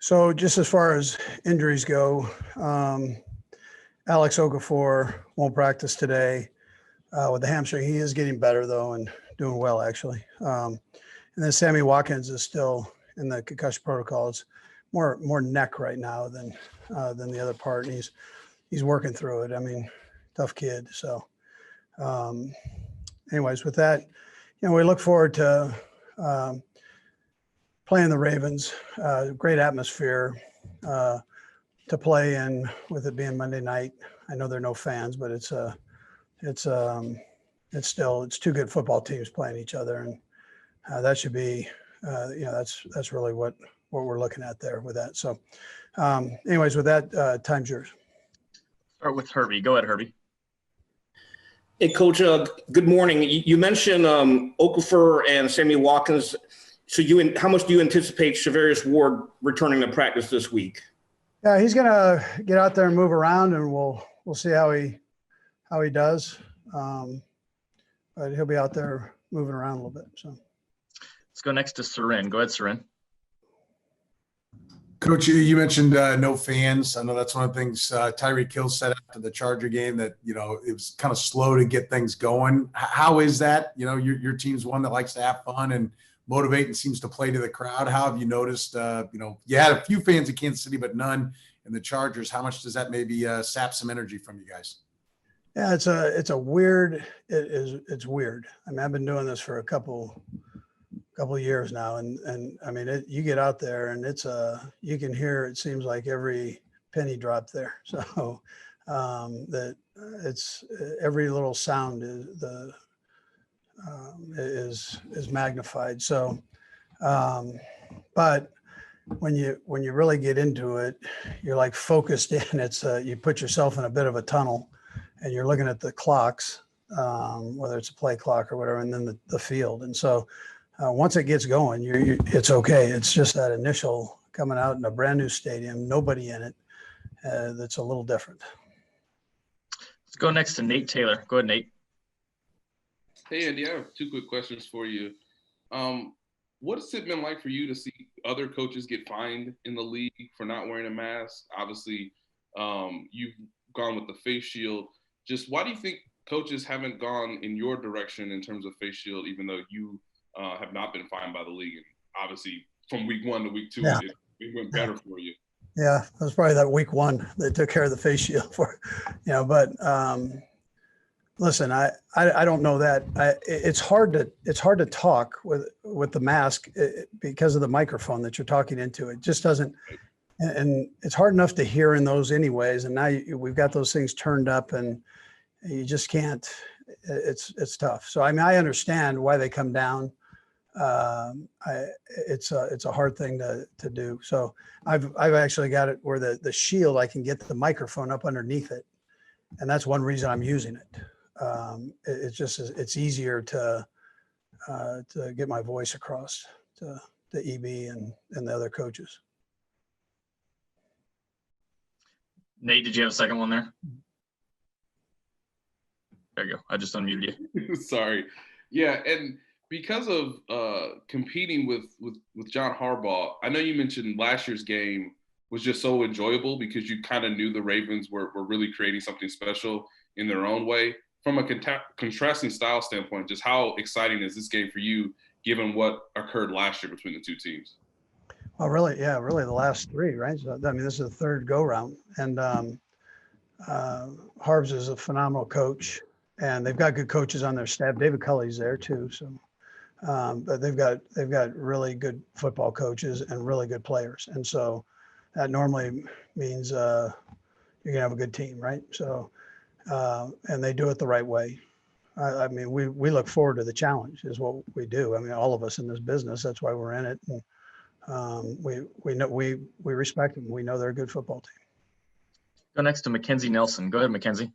So just as far as injuries go, Alex Okafor won't practice today with the hamstring. He is getting better though and doing well actually. And then Sammy Watkins is still in the concussion protocol. It's more neck right now than the other part. And he's working through it. I mean, tough kid. So anyways, with that, we look forward to playing the Ravens. Great atmosphere to play in, with it being Monday night. I know there are no fans, but it's two good football teams playing each other, and that should be that's really what we're looking at there with that. So anyways, with that, time's yours. Start with Herbie. Go ahead, Herbie. Hey, Coach. Good morning. You mentioned Okafor and Sammy Watkins. So how much do you anticipate Charvarius Ward returning to practice this week? Yeah, he's gonna get out there and move around, and we'll see how he does. But he'll be out there moving around a little bit. So let's go next to Sarin. Go ahead, Sarin. Coach, you mentioned no fans. I know that's one of the things Tyreek Hill said after the Charger game, that it was kind of slow to get things going. How is that? Your team's one that likes to have fun and motivate and seems to play to the crowd. How have you noticed? You had a few fans in Kansas City, but none in the Chargers. How much does that maybe sap some energy from you guys? Yeah, it's weird. It's weird. I mean, I've been doing this for a couple of years now, and I mean, you get out there and you can hear, it seems like every penny drop there. So that it's every little sound is magnified. So, but when you really get into it, you're like focused in. It's you put yourself in a bit of a tunnel, and you're looking at the clocks, whether it's a play clock or whatever, and then the field. And so once it gets going, it's okay. It's just that initial coming out in a brand new stadium, nobody in it, that's a little different. Let's go next to Nate Taylor. Go ahead, Nate. Hey, Andy, I have two quick questions for you. What's it been like for you to see other coaches get fined in the league for not wearing a mask? Obviously, you've gone with the face shield. Just why do you think coaches haven't gone in your direction in terms of face shield, even though you have not been fined by the league? And obviously, from week 1 to week 2, yeah, it went better for you. Yeah, it was probably that week 1 they took care of the face shield for, but listen, I don't know that. It's hard to talk with the mask because of the microphone that you're talking into. It just doesn't, and it's hard enough to hear in those anyways. And now we've got those things turned up, and you just can't. It's tough. So I mean, I understand why they come down. It's a hard thing to do. So I've actually got it where the shield, I can get the microphone up underneath it, and that's one reason I'm using it. It's easier to get my voice across to EB and the other coaches. Nate, did you have a second one there? There you go. I just unmuted you. Sorry. Yeah, and because of competing with John Harbaugh, I know you mentioned last year's game was just so enjoyable because you kind of knew the Ravens were really creating something special in their own way. From a contrasting style standpoint, just how exciting is this game for you, given what occurred last year between the two teams? Well, really the last 3, right? So, I mean, this is the 3rd go-round, and Harbs is a phenomenal coach, and they've got good coaches on their staff. David Culley's there too, so but they've got really good football coaches and really good players, and so that normally means you're gonna have a good team, right? So. And they do it the right way. I mean, we look forward to the challenge is what we do. I mean, all of us in this business, that's why we're in it. And we know we respect them. We know they're a good football team. Go next to Mackenzie Nelson. Go ahead, Mackenzie.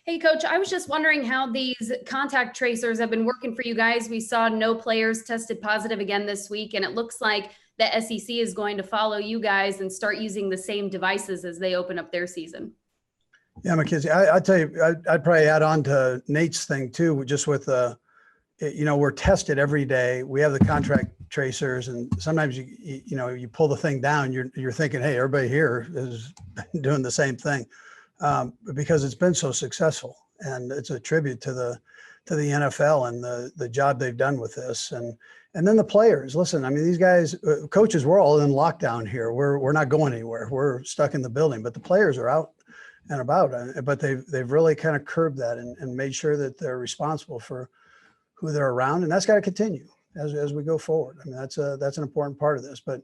Hey, Coach, I was just wondering how these contact tracers have been working for you guys. We saw no players tested positive again this week, and it looks like the SEC is going to follow you guys and start using the same devices as they open up their season. Yeah, Mackenzie, I tell you, I'd probably add on to Nate's thing too, just with, we're tested every day. We have the contract tracers, and sometimes you pull the thing down, you're thinking, hey, everybody here is doing the same thing, because it's been so successful, and it's a tribute to the NFL and the job they've done with this, and then the players. Listen, I mean, these guys, coaches, we're all in lockdown here. We're not going anywhere. We're stuck in the building, but the players are out and about. But they've really kind of curbed that and made sure that they're responsible for who they're around, and that's got to continue as we go forward. I mean, that's an important part of this. But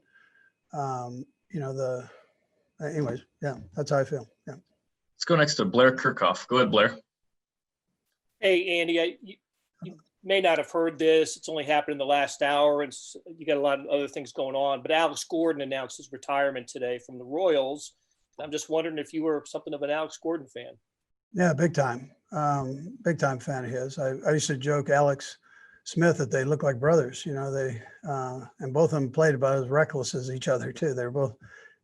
anyways, yeah, that's how I feel. Yeah. Let's go next to Blair Kirchhoff. Go ahead, Blair. Hey, Andy, you may not have heard this. It's only happened in the last hour, and you got a lot of other things going on. But Alex Gordon announced his retirement today from the Royals. I'm just wondering if you were something of an Alex Gordon fan. Yeah, big time. Big time fan of his. I used to joke Alex Smith that they look like brothers. They and both of them played about as reckless as each other too. They were both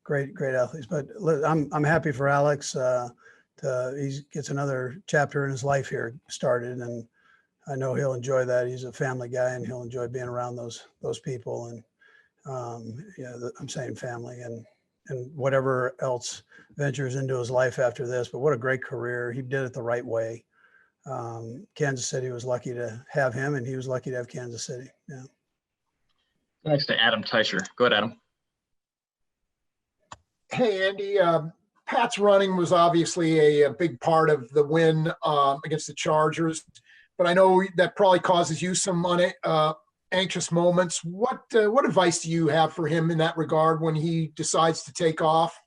great athletes. But I'm happy for Alex. He gets another chapter in his life here started, and I know he'll enjoy that. He's a family guy, and he'll enjoy being around those people. And I'm saying family and whatever else ventures into his life after this. But what a great career! He did it the right way. Kansas City was lucky to have him, and he was lucky to have Kansas City. Yeah. Next to Adam Teicher. Go ahead, Adam. Hey, Andy. Pat's running was obviously a big part of the win against the Chargers, but I know that probably causes you some anxious moments. What advice do you have for him in that regard when he decides to take off?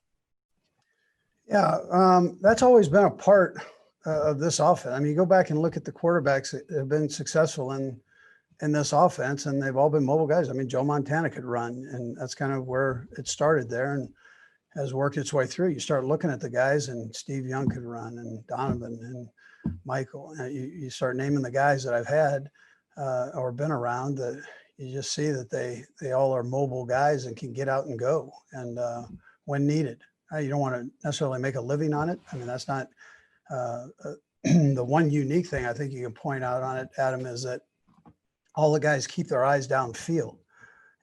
Yeah, that's always been a part of this offense. I mean, you go back and look at the quarterbacks that have been successful in this offense, and they've all been mobile guys. I mean, Joe Montana could run, and that's kind of where it started there and has worked its way through. You start looking at the guys, and Steve Young could run, and Donovan and Michael. And you start naming the guys that I've had or been around, that you just see that they all are mobile guys and can get out and go, and when needed. You don't want to necessarily make a living on it. I mean, that's not the one unique thing I think you can point out on it, Adam, is that all the guys keep their eyes downfield,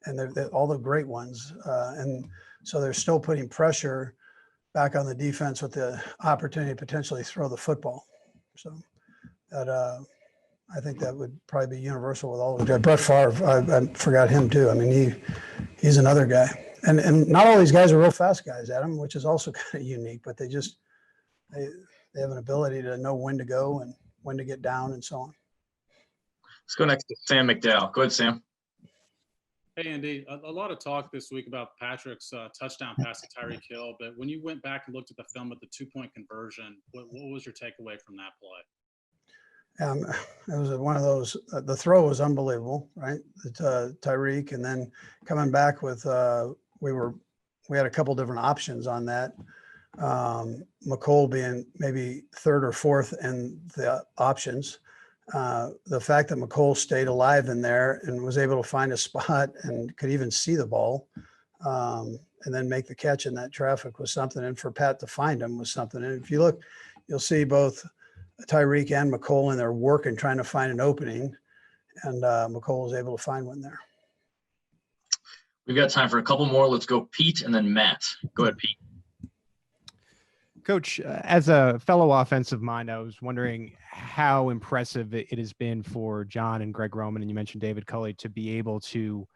and they're all the great ones. And so they're still putting pressure back on the defense with the opportunity to potentially throw the football. So that I think that would probably be universal with all of them. Brett Favre, I forgot him too. I mean, he's another guy. And not all these guys are real fast guys, Adam, which is also kind of unique, but they have an ability to know when to go and when to get down and so on. Let's go next to Sam McDowell. Go ahead, Sam. Hey, Andy, a lot of talk this week about Patrick's touchdown pass to Tyreek Hill, but when you went back and looked at the film with the 2-point conversion, what was your takeaway from that play? It was one of those, the throw was unbelievable, right? Tyreek, and then coming back with, we had a couple different options on that. McCole being maybe third or fourth in the options. The fact that McCole stayed alive in there and was able to find a spot and could even see the ball, and then make the catch in that traffic was something. And for Pat to find him was something. And if you look, you'll see both Tyreek and McCole in there working, trying to find an opening, and McCole was able to find one there. We've got time for a couple more. Let's go Pete and then Matt. Go ahead, Pete. Coach, as a fellow offensive mind, I was wondering how impressive it has been for John and Greg Roman, and you mentioned David Culley, to be able to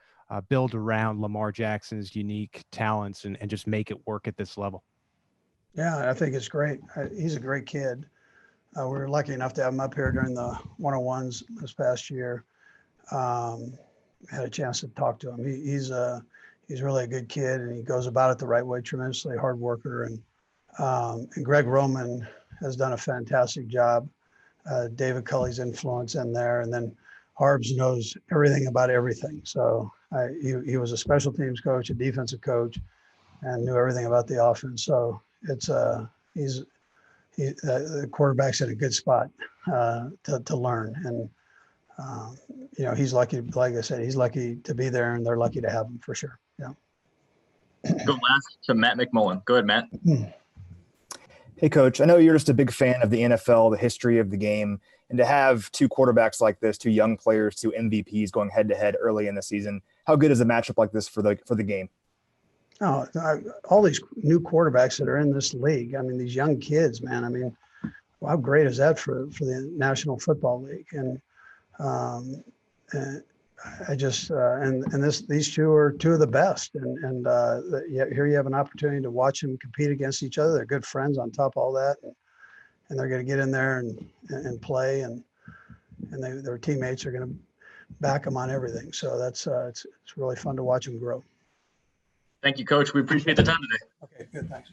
build around Lamar Jackson's unique talents and just make it work at this level. Yeah, I think it's great. He's a great kid. We were lucky enough to have him up here during the 101s this past year. Had a chance to talk to him. He's really a good kid, and he goes about it the right way, tremendously hard worker. And Greg Roman has done a fantastic job. David Culley's influence in there, and then Harbs knows everything about everything. So he was a special teams coach, a defensive coach, and knew everything about the offense. So it's the quarterback's in a good spot to learn. And he's lucky. Like I said, he's lucky to be there, and they're lucky to have him for sure. Yeah. Go last to Matt McMullen. Go ahead, Matt. Hey, Coach, I know you're just a big fan of the NFL, the history of the game, and to have two quarterbacks like this, two young players, two MVPs going head-to-head early in the season, how good is a matchup like this for the game? Oh, all these new quarterbacks that are in this league. I mean, these young kids, man. I mean, how great is that for the National Football League? And I just these two are two of the best. And here you have an opportunity to watch them compete against each other. They're good friends on top of all that, and they're going to get in there and play, and their teammates are going to back them on everything. So that's it's really fun to watch them grow. Thank you, Coach. We appreciate the time today. Okay, good. Thanks.